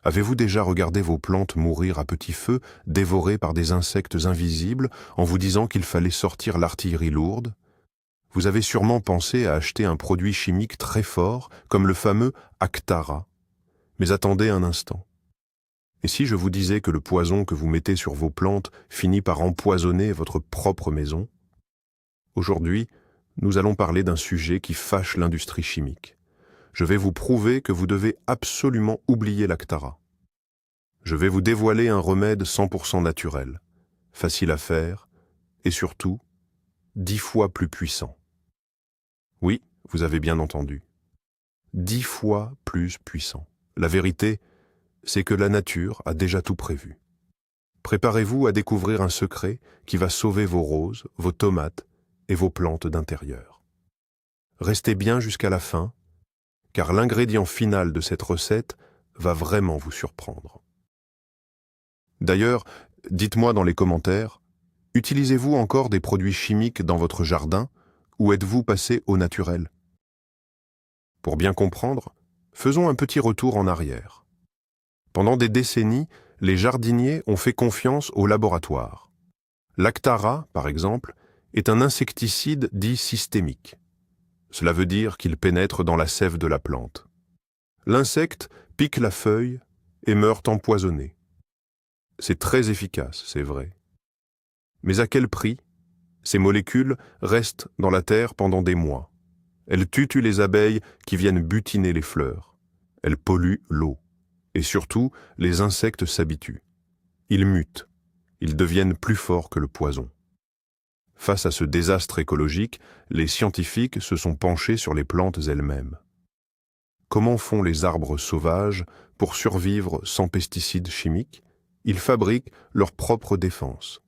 Avez-vous déjà regardé vos plantes mourir à petit feu, dévorées par des insectes invisibles, en vous disant qu'il fallait sortir l'artillerie lourde? Vous avez sûrement pensé à acheter un produit chimique très fort, comme le fameux Actara. Mais attendez un instant. Et si je vous disais que le poison que vous mettez sur vos plantes finit par empoisonner votre propre maison? Aujourd'hui, nous allons parler d'un sujet qui fâche l'industrie chimique. Je vais vous prouver que vous devez absolument oublier l'Actara. Je vais vous dévoiler un remède 100% naturel, facile à faire et surtout 10 fois plus puissant. Oui, vous avez bien entendu. 10 fois plus puissant. La vérité, c'est que la nature a déjà tout prévu. Préparez-vous à découvrir un secret qui va sauver vos roses, vos tomates et vos plantes d'intérieur. Restez bien jusqu'à la fin, car l'ingrédient final de cette recette va vraiment vous surprendre. D'ailleurs, dites-moi dans les commentaires, utilisez-vous encore des produits chimiques dans votre jardin ou êtes-vous passé au naturel? Pour bien comprendre, faisons un petit retour en arrière. Pendant des décennies, les jardiniers ont fait confiance au laboratoire. L'Actara, par exemple, est un insecticide dit systémique. Cela veut dire qu'il pénètre dans la sève de la plante. L'insecte pique la feuille et meurt empoisonné. C'est très efficace, c'est vrai. Mais à quel prix? Ces molécules restent dans la terre pendant des mois. Elles tuent les abeilles qui viennent butiner les fleurs. Elles polluent l'eau. Et surtout, les insectes s'habituent. Ils mutent. Ils deviennent plus forts que le poison. Face à ce désastre écologique, les scientifiques se sont penchés sur les plantes elles-mêmes. Comment font les arbres sauvages pour survivre sans pesticides chimiques? Ils fabriquent leur propre défense.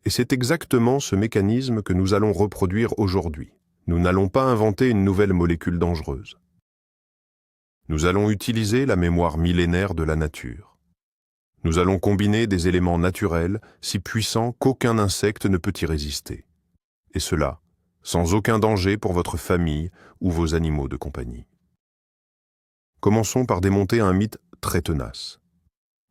Et c'est exactement ce mécanisme que nous allons reproduire aujourd'hui. Nous n'allons pas inventer une nouvelle molécule dangereuse. Nous allons utiliser la mémoire millénaire de la nature. Nous allons combiner des éléments naturels si puissants qu'aucun insecte ne peut y résister. Et cela, sans aucun danger pour votre famille ou vos animaux de compagnie. Commençons par démonter un mythe très tenace.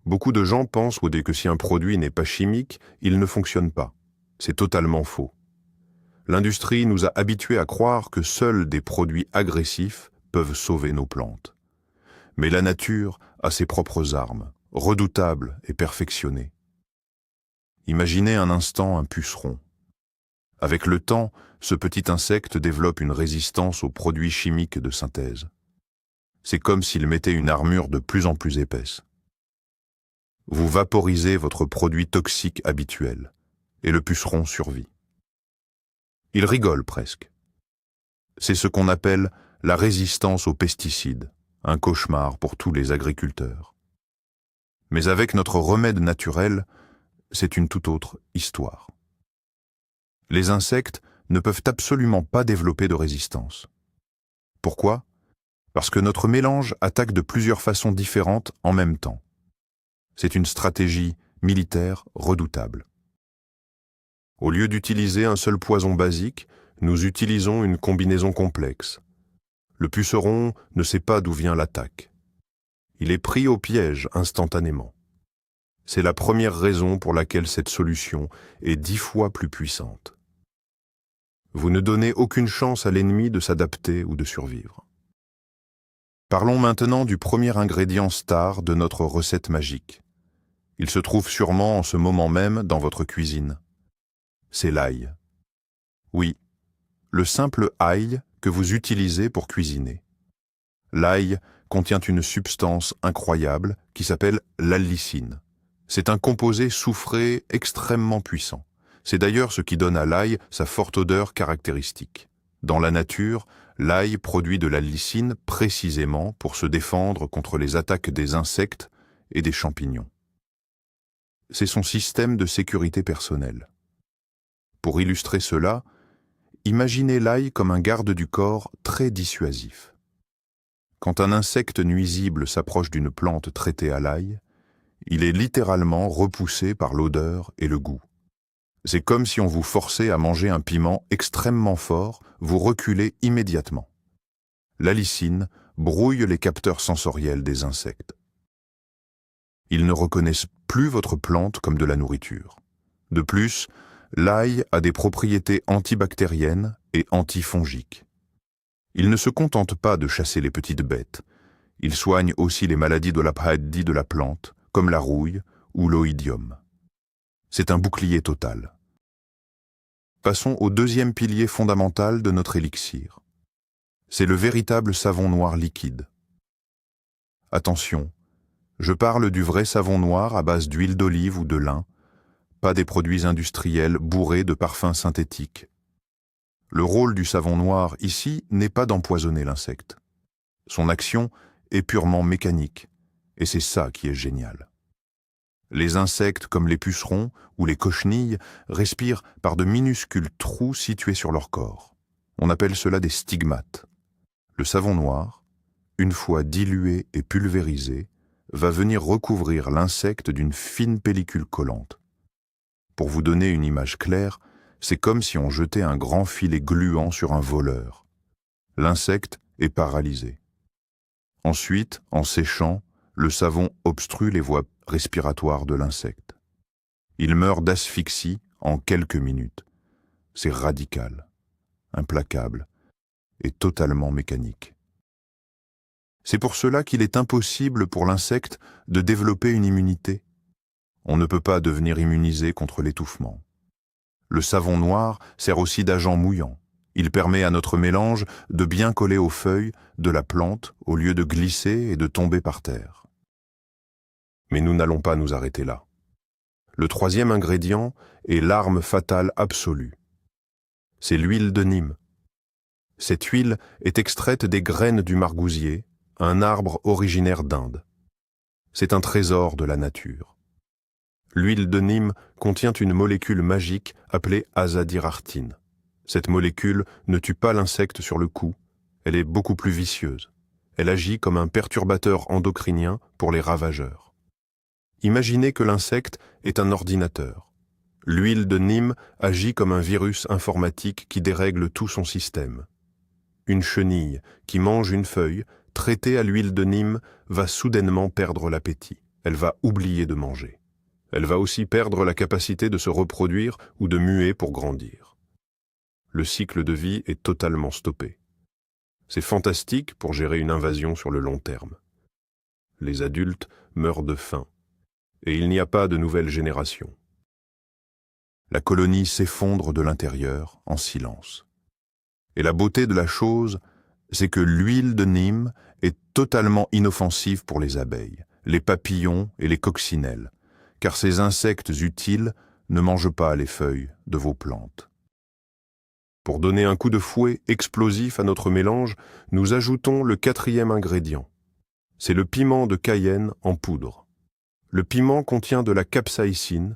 Beaucoup de gens pensent que si un produit n'est pas chimique, il ne fonctionne pas. C'est totalement faux. L'industrie nous a habitués à croire que seuls des produits agressifs peuvent sauver nos plantes. Mais la nature a ses propres armes, redoutables et perfectionnées. Imaginez un instant un puceron. Avec le temps, ce petit insecte développe une résistance aux produits chimiques de synthèse. C'est comme s'il mettait une armure de plus en plus épaisse. Vous vaporisez votre produit toxique habituel, et le puceron survit. Il rigole presque. C'est ce qu'on appelle la résistance aux pesticides, un cauchemar pour tous les agriculteurs. Mais avec notre remède naturel, c'est une toute autre histoire. Les insectes ne peuvent absolument pas développer de résistance. Pourquoi? Parce que notre mélange attaque de plusieurs façons différentes en même temps. C'est une stratégie militaire redoutable. Au lieu d'utiliser un seul poison basique, nous utilisons une combinaison complexe. Le puceron ne sait pas d'où vient l'attaque. Il est pris au piège instantanément. C'est la première raison pour laquelle cette solution est 10 fois plus puissante. Vous ne donnez aucune chance à l'ennemi de s'adapter ou de survivre. Parlons maintenant du premier ingrédient star de notre recette magique. Il se trouve sûrement en ce moment même dans votre cuisine. C'est l'ail. Oui, le simple ail que vous utilisez pour cuisiner. L'ail contient une substance incroyable qui s'appelle l'allicine. C'est un composé soufré extrêmement puissant. C'est d'ailleurs ce qui donne à l'ail sa forte odeur caractéristique. Dans la nature, l'ail produit de l'allicine précisément pour se défendre contre les attaques des insectes et des champignons. C'est son système de sécurité personnelle. Pour illustrer cela, imaginez l'ail comme un garde du corps très dissuasif. Quand un insecte nuisible s'approche d'une plante traitée à l'ail, il est littéralement repoussé par l'odeur et le goût. C'est comme si on vous forçait à manger un piment extrêmement fort, vous reculez immédiatement. L'allicine brouille les capteurs sensoriels des insectes. Ils ne reconnaissent plus votre plante comme de la nourriture. De plus, l'ail a des propriétés antibactériennes et antifongiques. Il ne se contente pas de chasser les petites bêtes. Il soigne aussi les maladies de la bhaddi de la plante, comme la rouille ou l'oïdium. C'est un bouclier total. Passons au deuxième pilier fondamental de notre élixir. C'est le véritable savon noir liquide. Attention, je parle du vrai savon noir à base d'huile d'olive ou de lin, pas des produits industriels bourrés de parfums synthétiques. Le rôle du savon noir ici n'est pas d'empoisonner l'insecte. Son action est purement mécanique, et c'est ça qui est génial. Les insectes comme les pucerons ou les cochenilles respirent par de minuscules trous situés sur leur corps. On appelle cela des stigmates. Le savon noir, une fois dilué et pulvérisé, va venir recouvrir l'insecte d'une fine pellicule collante. Pour vous donner une image claire, c'est comme si on jetait un grand filet gluant sur un voleur. L'insecte est paralysé. Ensuite, en séchant, le savon obstrue les voies respiratoires de l'insecte. Il meurt d'asphyxie en quelques minutes. C'est radical, implacable et totalement mécanique. C'est pour cela qu'il est impossible pour l'insecte de développer une immunité. On ne peut pas devenir immunisé contre l'étouffement. Le savon noir sert aussi d'agent mouillant. Il permet à notre mélange de bien coller aux feuilles de la plante au lieu de glisser et de tomber par terre. Mais nous n'allons pas nous arrêter là. Le troisième ingrédient est l'arme fatale absolue. C'est l'huile de Nîmes. Cette huile est extraite des graines du margousier, un arbre originaire d'Inde. C'est un trésor de la nature. L'huile de Nîmes contient une molécule magique appelée azadirachtin. Cette molécule ne tue pas l'insecte sur le coup, elle est beaucoup plus vicieuse. Elle agit comme un perturbateur endocrinien pour les ravageurs. Imaginez que l'insecte est un ordinateur. L'huile de Nîmes agit comme un virus informatique qui dérègle tout son système. Une chenille qui mange une feuille, traitée à l'huile de Nîmes, va soudainement perdre l'appétit. Elle va oublier de manger. Elle va aussi perdre la capacité de se reproduire ou de muer pour grandir. Le cycle de vie est totalement stoppé. C'est fantastique pour gérer une invasion sur le long terme. Les adultes meurent de faim, et il n'y a pas de nouvelle génération. La colonie s'effondre de l'intérieur en silence. Et la beauté de la chose, c'est que l'huile de Nîmes est totalement inoffensive pour les abeilles, les papillons et les coccinelles, car ces insectes utiles ne mangent pas les feuilles de vos plantes. Pour donner un coup de fouet explosif à notre mélange, nous ajoutons le quatrième ingrédient. C'est le piment de Cayenne en poudre. Le piment contient de la capsaïcine.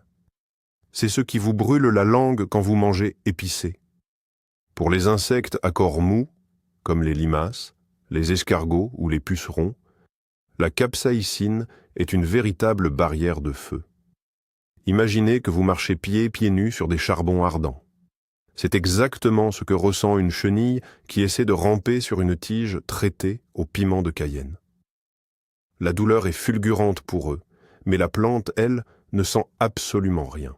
C'est ce qui vous brûle la langue quand vous mangez épicé. Pour les insectes à corps mou, comme les limaces, les escargots ou les pucerons, la capsaïcine est une véritable barrière de feu. Imaginez que vous marchez pieds nus sur des charbons ardents. C'est exactement ce que ressent une chenille qui essaie de ramper sur une tige traitée au piment de Cayenne. La douleur est fulgurante pour eux, mais la plante, elle, ne sent absolument rien.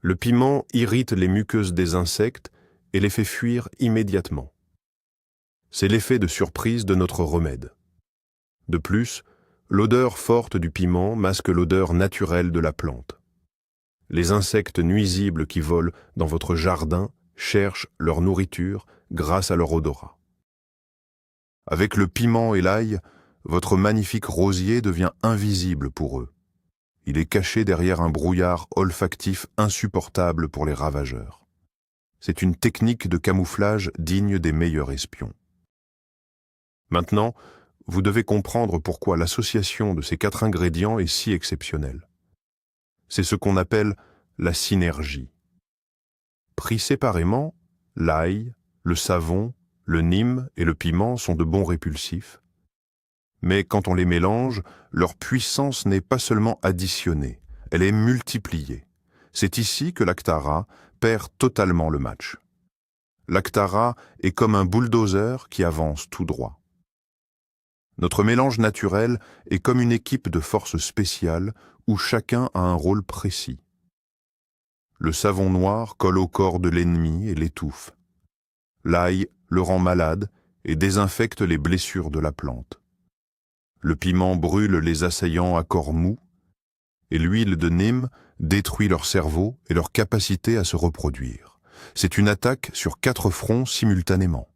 Le piment irrite les muqueuses des insectes et les fait fuir immédiatement. C'est l'effet de surprise de notre remède. De plus, l'odeur forte du piment masque l'odeur naturelle de la plante. Les insectes nuisibles qui volent dans votre jardin cherchent leur nourriture grâce à leur odorat. Avec le piment et l'ail, votre magnifique rosier devient invisible pour eux. Il est caché derrière un brouillard olfactif insupportable pour les ravageurs. C'est une technique de camouflage digne des meilleurs espions. Maintenant, vous devez comprendre pourquoi l'association de ces 4 ingrédients est si exceptionnelle. C'est ce qu'on appelle la synergie. Pris séparément, l'ail, le savon, le Nîmes et le piment sont de bons répulsifs. Mais quand on les mélange, leur puissance n'est pas seulement additionnée, elle est multipliée. C'est ici que l'Actara perd totalement le match. L'Actara est comme un bulldozer qui avance tout droit. Notre mélange naturel est comme une équipe de forces spéciales où chacun a un rôle précis. Le savon noir colle au corps de l'ennemi et l'étouffe. L'ail le rend malade et désinfecte les blessures de la plante. Le piment brûle les assaillants à corps mou, et l'huile de Nîmes détruit leur cerveau et leur capacité à se reproduire. C'est une attaque sur 4 fronts simultanément.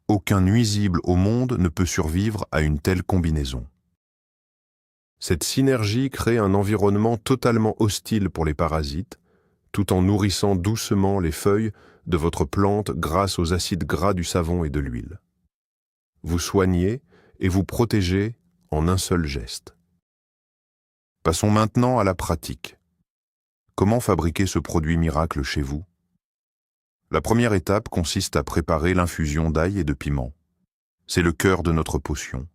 Aucun nuisible au monde ne peut survivre à une telle combinaison. Cette synergie crée un environnement totalement hostile pour les parasites, tout en nourrissant doucement les feuilles de votre plante grâce aux acides gras du savon et de l'huile. Vous soignez et vous protégez en un seul geste. Passons maintenant à la pratique. Comment fabriquer ce produit miracle chez vous? La première étape consiste à préparer l'infusion d'ail et de piment. C'est le cœur de notre potion.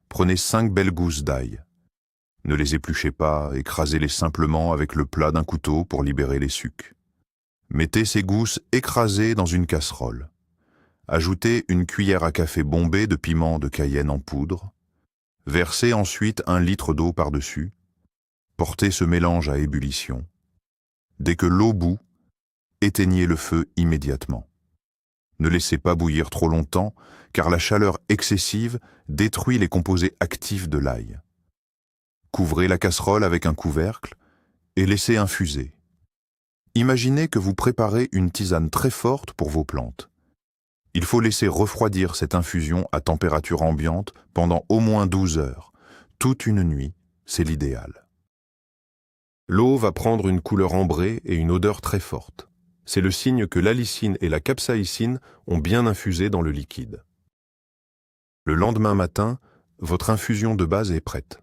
Prenez 5 belles gousses d'ail. Ne les épluchez pas, écrasez-les simplement avec le plat d'un couteau pour libérer les sucs. Mettez ces gousses écrasées dans une casserole. Ajoutez une cuillère à café bombée de piment de Cayenne en poudre. Versez ensuite 1 litre d'eau par-dessus. Portez ce mélange à ébullition. Dès que l'eau bout, éteignez le feu immédiatement. Ne laissez pas bouillir trop longtemps, car la chaleur excessive détruit les composés actifs de l'ail. Couvrez la casserole avec un couvercle et laissez infuser. Imaginez que vous préparez une tisane très forte pour vos plantes. Il faut laisser refroidir cette infusion à température ambiante pendant au moins 12 heures. Toute une nuit, c'est l'idéal. L'eau va prendre une couleur ambrée et une odeur très forte. C'est le signe que l'allicine et la capsaïcine ont bien infusé dans le liquide. Le lendemain matin, votre infusion de base est prête.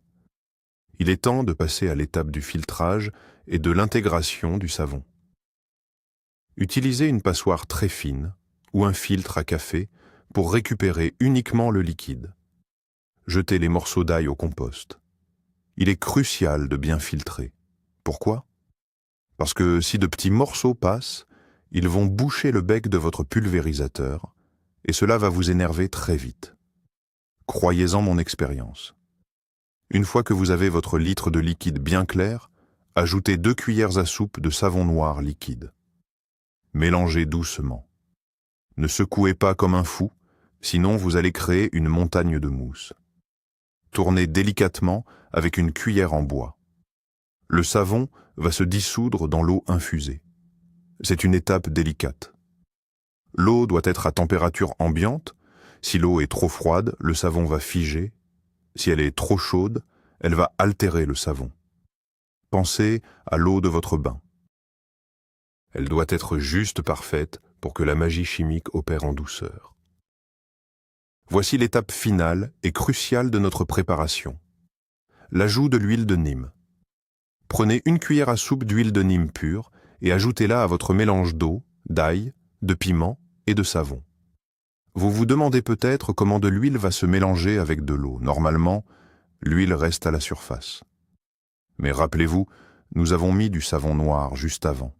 Il est temps de passer à l'étape du filtrage et de l'intégration du savon. Utilisez une passoire très fine ou un filtre à café pour récupérer uniquement le liquide. Jetez les morceaux d'ail au compost. Il est crucial de bien filtrer. Pourquoi? Parce que si de petits morceaux passent, ils vont boucher le bec de votre pulvérisateur et cela va vous énerver très vite. Croyez-en mon expérience. Une fois que vous avez votre litre de liquide bien clair, ajoutez 2 cuillères à soupe de savon noir liquide. Mélangez doucement. Ne secouez pas comme un fou, sinon vous allez créer une montagne de mousse. Tournez délicatement avec une cuillère en bois. Le savon va se dissoudre dans l'eau infusée. C'est une étape délicate. L'eau doit être à température ambiante. Si l'eau est trop froide, le savon va figer. Si elle est trop chaude, elle va altérer le savon. Pensez à l'eau de votre bain. Elle doit être juste parfaite pour que la magie chimique opère en douceur. Voici l'étape finale et cruciale de notre préparation. L'ajout de l'huile de Nîmes. Prenez 1 cuillère à soupe d'huile de Nîmes pure et ajoutez-la à votre mélange d'eau, d'ail, de piment et de savon. Vous vous demandez peut-être comment de l'huile va se mélanger avec de l'eau. Normalement, l'huile reste à la surface. Mais rappelez-vous, nous avons mis du savon noir juste avant.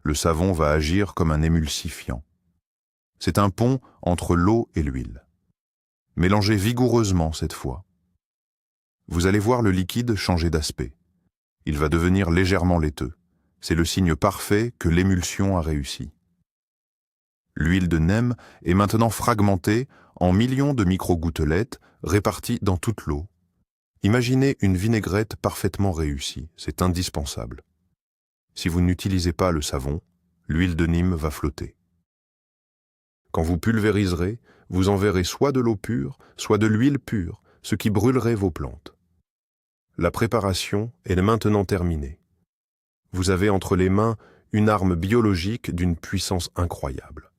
Le savon va agir comme un émulsifiant. C'est un pont entre l'eau et l'huile. Mélangez vigoureusement cette fois. Vous allez voir le liquide changer d'aspect. Il va devenir légèrement laiteux. C'est le signe parfait que l'émulsion a réussi. L'huile de Nîmes est maintenant fragmentée en millions de micro-gouttelettes réparties dans toute l'eau. Imaginez une vinaigrette parfaitement réussie, c'est indispensable. Si vous n'utilisez pas le savon, l'huile de Nîmes va flotter. Quand vous pulvériserez, vous enverrez soit de l'eau pure, soit de l'huile pure, ce qui brûlerait vos plantes. La préparation est maintenant terminée. Vous avez entre les mains une arme biologique d'une puissance incroyable.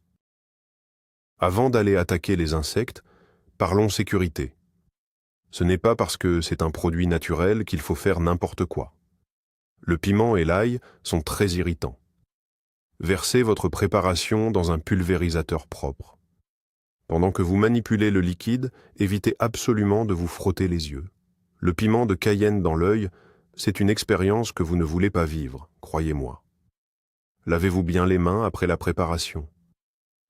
Avant d'aller attaquer les insectes, parlons sécurité. Ce n'est pas parce que c'est un produit naturel qu'il faut faire n'importe quoi. Le piment et l'ail sont très irritants. Versez votre préparation dans un pulvérisateur propre. Pendant que vous manipulez le liquide, évitez absolument de vous frotter les yeux. Le piment de Cayenne dans l'œil, c'est une expérience que vous ne voulez pas vivre, croyez-moi. Lavez-vous bien les mains après la préparation.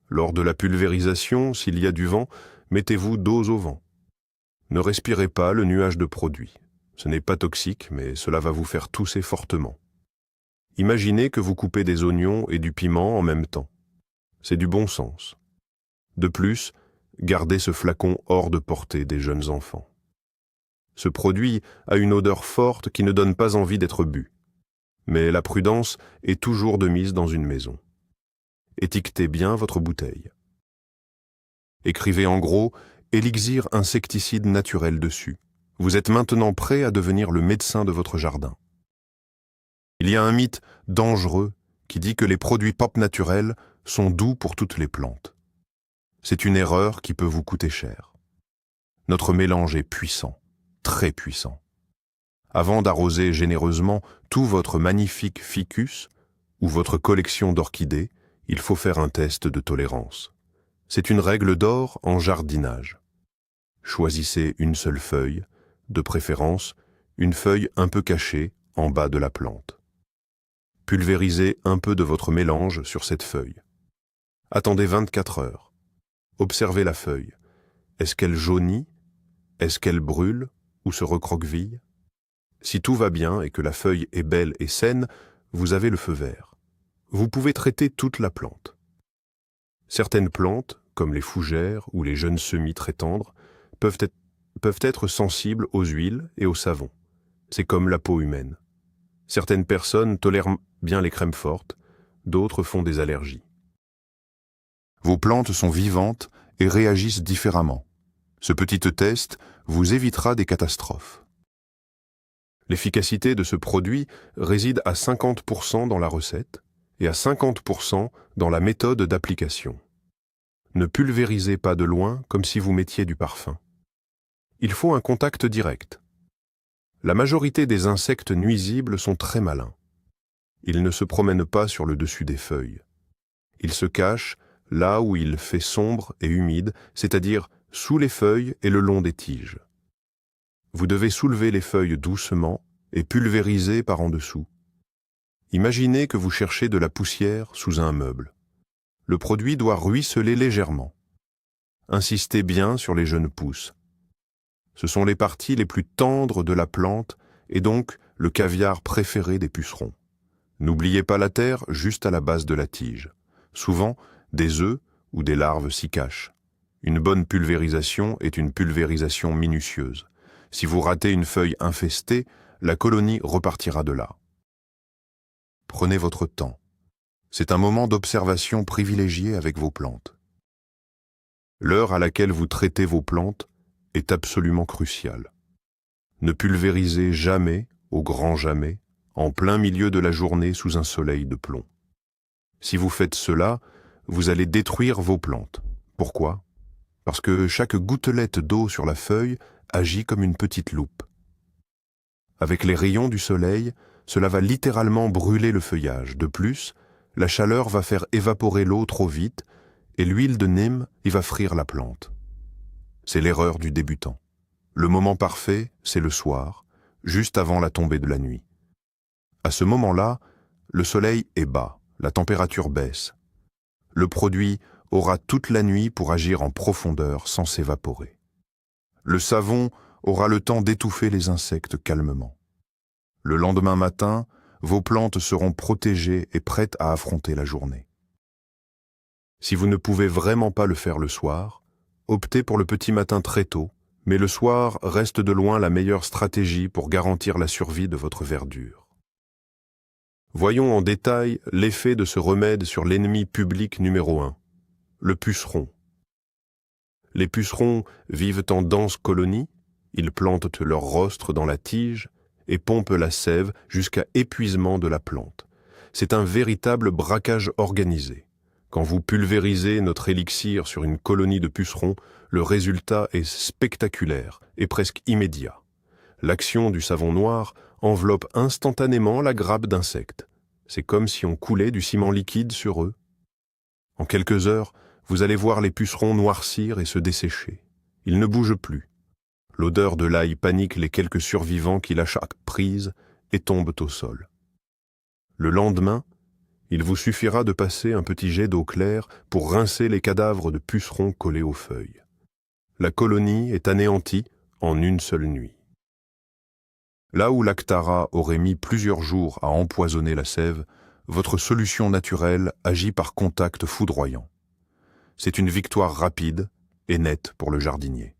Lors de la pulvérisation, s'il y a du vent, Mettez-vous dos au vent. Ne respirez pas le nuage de produits. Ce n'est pas toxique, mais cela va vous faire tousser fortement. Imaginez que vous coupez des oignons et du piment en même temps. C'est du bon sens. De plus, gardez ce flacon hors de portée des jeunes enfants. Ce produit a une odeur forte qui ne donne pas envie d'être bu. Mais la prudence est toujours de mise dans une maison. Étiquetez bien votre bouteille. Écrivez en gros « Élixir insecticide naturel » dessus. Vous êtes maintenant prêt à devenir le médecin de votre jardin. Il y a un mythe dangereux qui dit que les produits pop naturels sont doux pour toutes les plantes. C'est une erreur qui peut vous coûter cher. Notre mélange est puissant, très puissant. Avant d'arroser généreusement tout votre magnifique ficus ou votre collection d'orchidées, il faut faire un test de tolérance. C'est une règle d'or en jardinage. Choisissez une seule feuille, de préférence une feuille un peu cachée en bas de la plante. Pulvérisez un peu de votre mélange sur cette feuille. Attendez 24 heures. Observez la feuille. Est-ce qu'elle jaunit? Est-ce qu'elle brûle ou se recroqueville? Si tout va bien et que la feuille est belle et saine, vous avez le feu vert. Vous pouvez traiter toute la plante. Certaines plantes, comme les fougères ou les jeunes semis très tendres, peuvent être sensibles aux huiles et aux savons. C'est comme la peau humaine. Certaines personnes tolèrent bien les crèmes fortes, d'autres font des allergies. Vos plantes sont vivantes et réagissent différemment. Ce petit test vous évitera des catastrophes. L'efficacité de ce produit réside à 50% dans la recette et à 50% dans la méthode d'application. Ne pulvérisez pas de loin comme si vous mettiez du parfum. Il faut un contact direct. La majorité des insectes nuisibles sont très malins. Ils ne se promènent pas sur le dessus des feuilles. Ils se cachent là où il fait sombre et humide, c'est-à-dire sous les feuilles et le long des tiges. Vous devez soulever les feuilles doucement et pulvériser par en dessous. Imaginez que vous cherchez de la poussière sous un meuble. Le produit doit ruisseler légèrement. Insistez bien sur les jeunes pousses. Ce sont les parties les plus tendres de la plante et donc le caviar préféré des pucerons. N'oubliez pas la terre juste à la base de la tige. Souvent, des œufs ou des larves s'y cachent. Une bonne pulvérisation est une pulvérisation minutieuse. Si vous ratez une feuille infestée, la colonie repartira de là. Prenez votre temps. C'est un moment d'observation privilégié avec vos plantes. L'heure à laquelle vous traitez vos plantes est absolument cruciale. Ne pulvérisez jamais, au grand jamais, en plein milieu de la journée sous un soleil de plomb. Si vous faites cela, vous allez détruire vos plantes. Pourquoi? Parce que chaque gouttelette d'eau sur la feuille agit comme une petite loupe. Avec les rayons du soleil, cela va littéralement brûler le feuillage. De plus, la chaleur va faire évaporer l'eau trop vite et l'huile de Nîmes y va frire la plante. C'est l'erreur du débutant. Le moment parfait, c'est le soir, juste avant la tombée de la nuit. À ce moment-là, le soleil est bas, la température baisse. Le produit aura toute la nuit pour agir en profondeur sans s'évaporer. Le savon aura le temps d'étouffer les insectes calmement. Le lendemain matin, vos plantes seront protégées et prêtes à affronter la journée. Si vous ne pouvez vraiment pas le faire le soir, optez pour le petit matin très tôt, mais le soir reste de loin la meilleure stratégie pour garantir la survie de votre verdure. Voyons en détail l'effet de ce remède sur l'ennemi public numéro 1, le puceron. Les pucerons vivent en denses colonies, ils plantent leur rostre dans la tige et pompent la sève jusqu'à épuisement de la plante. C'est un véritable braquage organisé. Quand vous pulvérisez notre élixir sur une colonie de pucerons, le résultat est spectaculaire et presque immédiat. L'action du savon noir enveloppe instantanément la grappe d'insectes. C'est comme si on coulait du ciment liquide sur eux. En quelques heures, vous allez voir les pucerons noircir et se dessécher. Ils ne bougent plus. L'odeur de l'ail panique les quelques survivants qui lâchent prise et tombent au sol. Le lendemain, il vous suffira de passer un petit jet d'eau claire pour rincer les cadavres de pucerons collés aux feuilles. la colonie est anéantie en une seule nuit. Là où l'Actara aurait mis plusieurs jours à empoisonner la sève, votre solution naturelle agit par contact foudroyant. C'est une victoire rapide et nette pour le jardinier.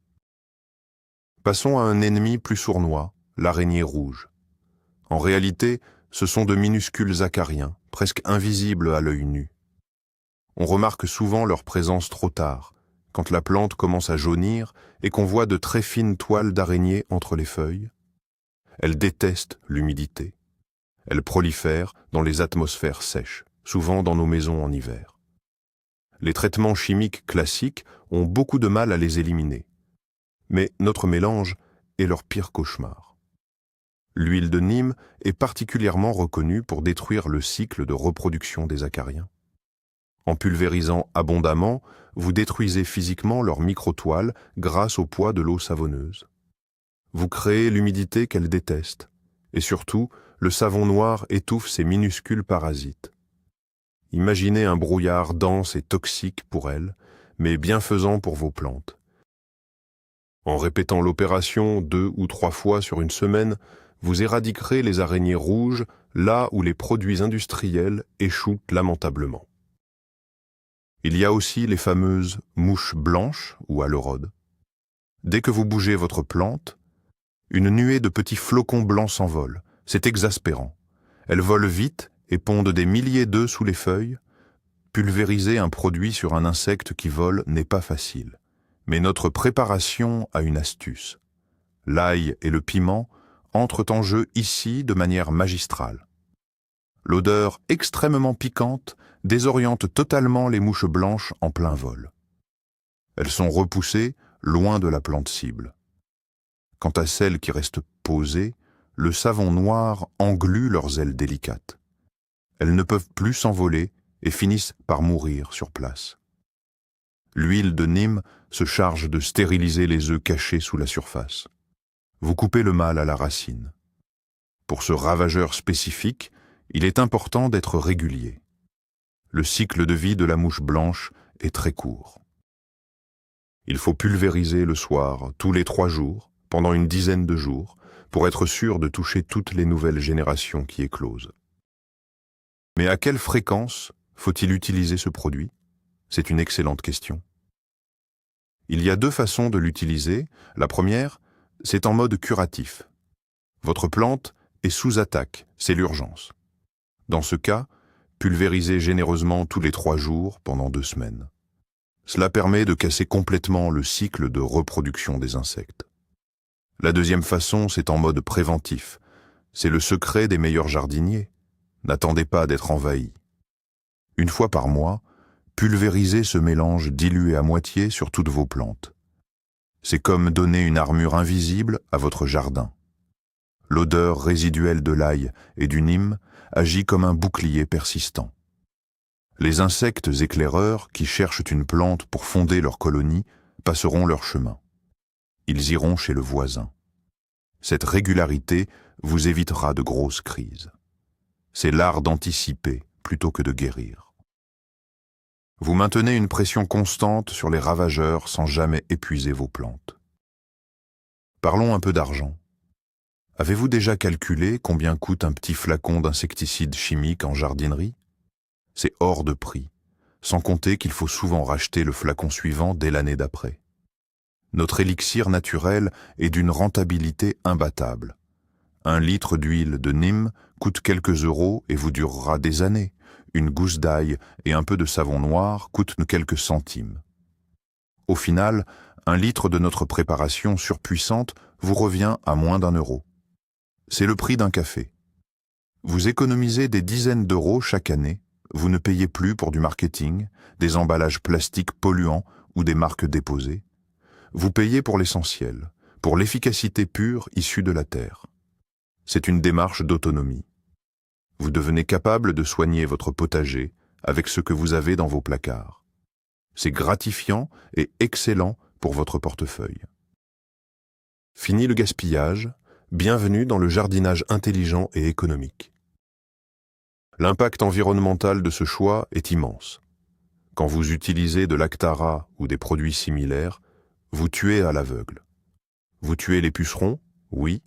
Passons à un ennemi plus sournois, l'araignée rouge. En réalité, ce sont de minuscules acariens, presque invisibles à l'œil nu. On remarque souvent leur présence trop tard, quand la plante commence à jaunir et qu'on voit de très fines toiles d'araignée entre les feuilles. Elles détestent l'humidité. Elles prolifèrent dans les atmosphères sèches, souvent dans nos maisons en hiver. Les traitements chimiques classiques ont beaucoup de mal à les éliminer. Mais notre mélange est leur pire cauchemar. L'huile de Nîmes est particulièrement reconnue pour détruire le cycle de reproduction des acariens. En pulvérisant abondamment, vous détruisez physiquement leurs microtoiles grâce au poids de l'eau savonneuse. Vous créez l'humidité qu'elles détestent, et surtout, le savon noir étouffe ces minuscules parasites. Imaginez un brouillard dense et toxique pour elles, mais bienfaisant pour vos plantes. En répétant l'opération 2 ou 3 fois sur une semaine, vous éradiquerez les araignées rouges là où les produits industriels échouent lamentablement. Il y a aussi les fameuses mouches blanches ou aleurodes. Dès que vous bougez votre plante, une nuée de petits flocons blancs s'envole. C'est exaspérant. Elles volent vite et pondent des milliers d'œufs sous les feuilles. Pulvériser un produit sur un insecte qui vole n'est pas facile. Mais notre préparation a une astuce. L'ail et le piment entrent en jeu ici de manière magistrale. L'odeur extrêmement piquante désoriente totalement les mouches blanches en plein vol. Elles sont repoussées loin de la plante cible. Quant à celles qui restent posées, le savon noir englue leurs ailes délicates. Elles ne peuvent plus s'envoler et finissent par mourir sur place. L'huile de Nîmes se charge de stériliser les œufs cachés sous la surface. Vous coupez le mâle à la racine. Pour ce ravageur spécifique, il est important d'être régulier. Le cycle de vie de la mouche blanche est très court. Il faut pulvériser le soir, tous les 3 jours, pendant une dizaine de jours, pour être sûr de toucher toutes les nouvelles générations qui éclosent. Mais à quelle fréquence faut-il utiliser ce produit? C'est une excellente question. Il y a 2 façons de l'utiliser. La première, c'est en mode curatif. Votre plante est sous attaque, c'est l'urgence. Dans ce cas, pulvérisez généreusement tous les 3 jours pendant 2 semaines. Cela permet de casser complètement le cycle de reproduction des insectes. La deuxième façon, c'est en mode préventif. C'est le secret des meilleurs jardiniers. N'attendez pas d'être envahi. Une fois par mois, pulvérisez ce mélange dilué à moitié sur toutes vos plantes. C'est comme donner une armure invisible à votre jardin. L'odeur résiduelle de l'ail et du Nîmes agit comme un bouclier persistant. Les insectes éclaireurs qui cherchent une plante pour fonder leur colonie passeront leur chemin. Ils iront chez le voisin. Cette régularité vous évitera de grosses crises. C'est l'art d'anticiper plutôt que de guérir. Vous maintenez une pression constante sur les ravageurs sans jamais épuiser vos plantes. Parlons un peu d'argent. Avez-vous déjà calculé combien coûte un petit flacon d'insecticide chimique en jardinerie? C'est hors de prix, sans compter qu'il faut souvent racheter le flacon suivant dès l'année d'après. Notre élixir naturel est d'une rentabilité imbattable. 1 litre d'huile de Nîmes coûte quelques euros et vous durera des années. Une gousse d'ail et un peu de savon noir coûtent quelques centimes. Au final, 1 litre de notre préparation surpuissante vous revient à moins d'1 euro. C'est le prix d'un café. Vous économisez des dizaines d'euros chaque année. Vous ne payez plus pour du marketing, des emballages plastiques polluants ou des marques déposées. Vous payez pour l'essentiel, pour l'efficacité pure issue de la terre. C'est une démarche d'autonomie. Vous devenez capable de soigner votre potager avec ce que vous avez dans vos placards. C'est gratifiant et excellent pour votre portefeuille. Fini le gaspillage, bienvenue dans le jardinage intelligent et économique. L'impact environnemental de ce choix est immense. Quand vous utilisez de l'Actara ou des produits similaires, Vous tuez à l'aveugle. Vous tuez les pucerons, oui,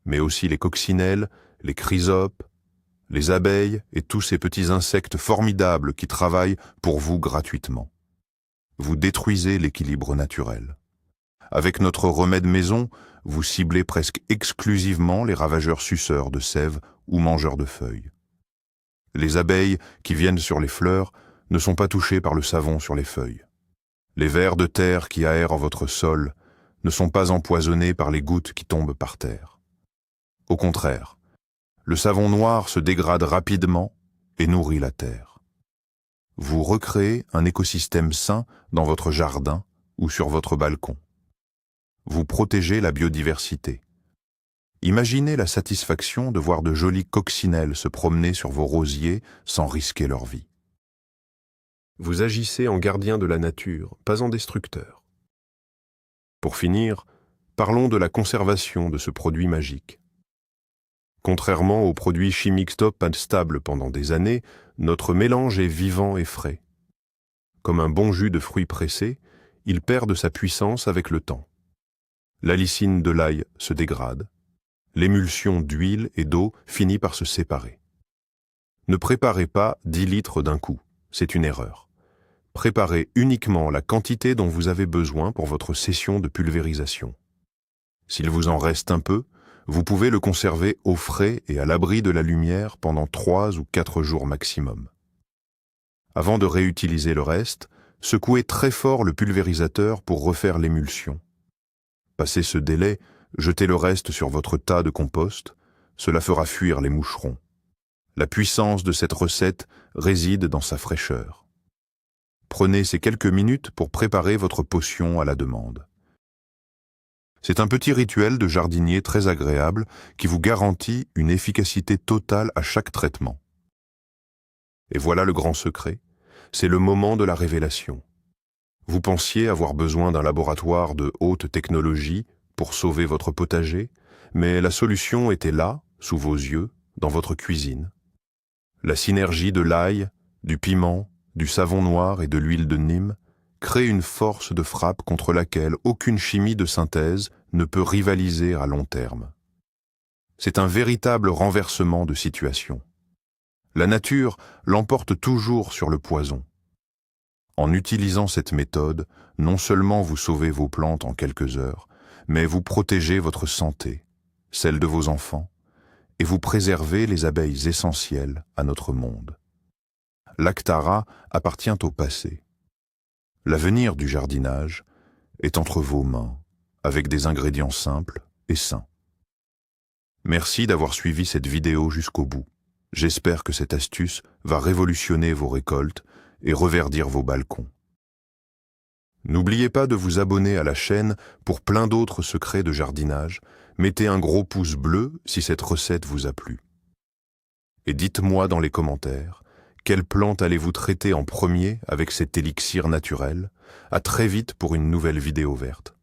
mais aussi les coccinelles, les chrysopes, les abeilles et tous ces petits insectes formidables qui travaillent pour vous gratuitement. Vous détruisez l'équilibre naturel. Avec notre remède maison, vous ciblez presque exclusivement les ravageurs suceurs de sève ou mangeurs de feuilles. Les abeilles qui viennent sur les fleurs ne sont pas touchées par le savon sur les feuilles. Les vers de terre qui aèrent votre sol ne sont pas empoisonnés par les gouttes qui tombent par terre. Au contraire, le savon noir se dégrade rapidement et nourrit la terre. Vous recréez un écosystème sain dans votre jardin ou sur votre balcon. Vous protégez la biodiversité. Imaginez la satisfaction de voir de jolies coccinelles se promener sur vos rosiers sans risquer leur vie. Vous agissez en gardien de la nature, pas en destructeur. Pour finir, parlons de la conservation de ce produit magique. Contrairement aux produits chimiques stables pendant des années, notre mélange est vivant et frais. Comme un bon jus de fruits pressés, il perd de sa puissance avec le temps. La lysine de l'ail se dégrade. L'émulsion d'huile et d'eau finit par se séparer. Ne préparez pas 10 litres d'un coup, c'est une erreur. Préparez uniquement la quantité dont vous avez besoin pour votre session de pulvérisation. S'il vous en reste un peu, vous pouvez le conserver au frais et à l'abri de la lumière pendant 3 ou 4 jours maximum. Avant de réutiliser le reste, secouez très fort le pulvérisateur pour refaire l'émulsion. Passé ce délai, jetez le reste sur votre tas de compost, cela fera fuir les moucherons. La puissance de cette recette réside dans sa fraîcheur. Prenez ces quelques minutes pour préparer votre potion à la demande. C'est un petit rituel de jardinier très agréable qui vous garantit une efficacité totale à chaque traitement. Et voilà le grand secret, c'est le moment de la révélation. Vous pensiez avoir besoin d'un laboratoire de haute technologie pour sauver votre potager, mais la solution était là, sous vos yeux, dans votre cuisine. La synergie de l'ail, du piment, du savon noir et de l'huile de Nîmes crée une force de frappe contre laquelle aucune chimie de synthèse ne peut rivaliser à long terme. C'est un véritable renversement de situation. La nature l'emporte toujours sur le poison. En utilisant cette méthode, non seulement vous sauvez vos plantes en quelques heures, mais vous protégez votre santé, celle de vos enfants, et vous préservez les abeilles essentielles à notre monde. L'Actara appartient au passé. L'avenir du jardinage est entre vos mains, avec des ingrédients simples et sains. Merci d'avoir suivi cette vidéo jusqu'au bout. J'espère que cette astuce va révolutionner vos récoltes et reverdir vos balcons. N'oubliez pas de vous abonner à la chaîne pour plein d'autres secrets de jardinage. Mettez un gros pouce bleu si cette recette vous a plu. Et dites-moi dans les commentaires, quelle plante allez-vous traiter en premier avec cet élixir naturel? À très vite pour une nouvelle vidéo verte.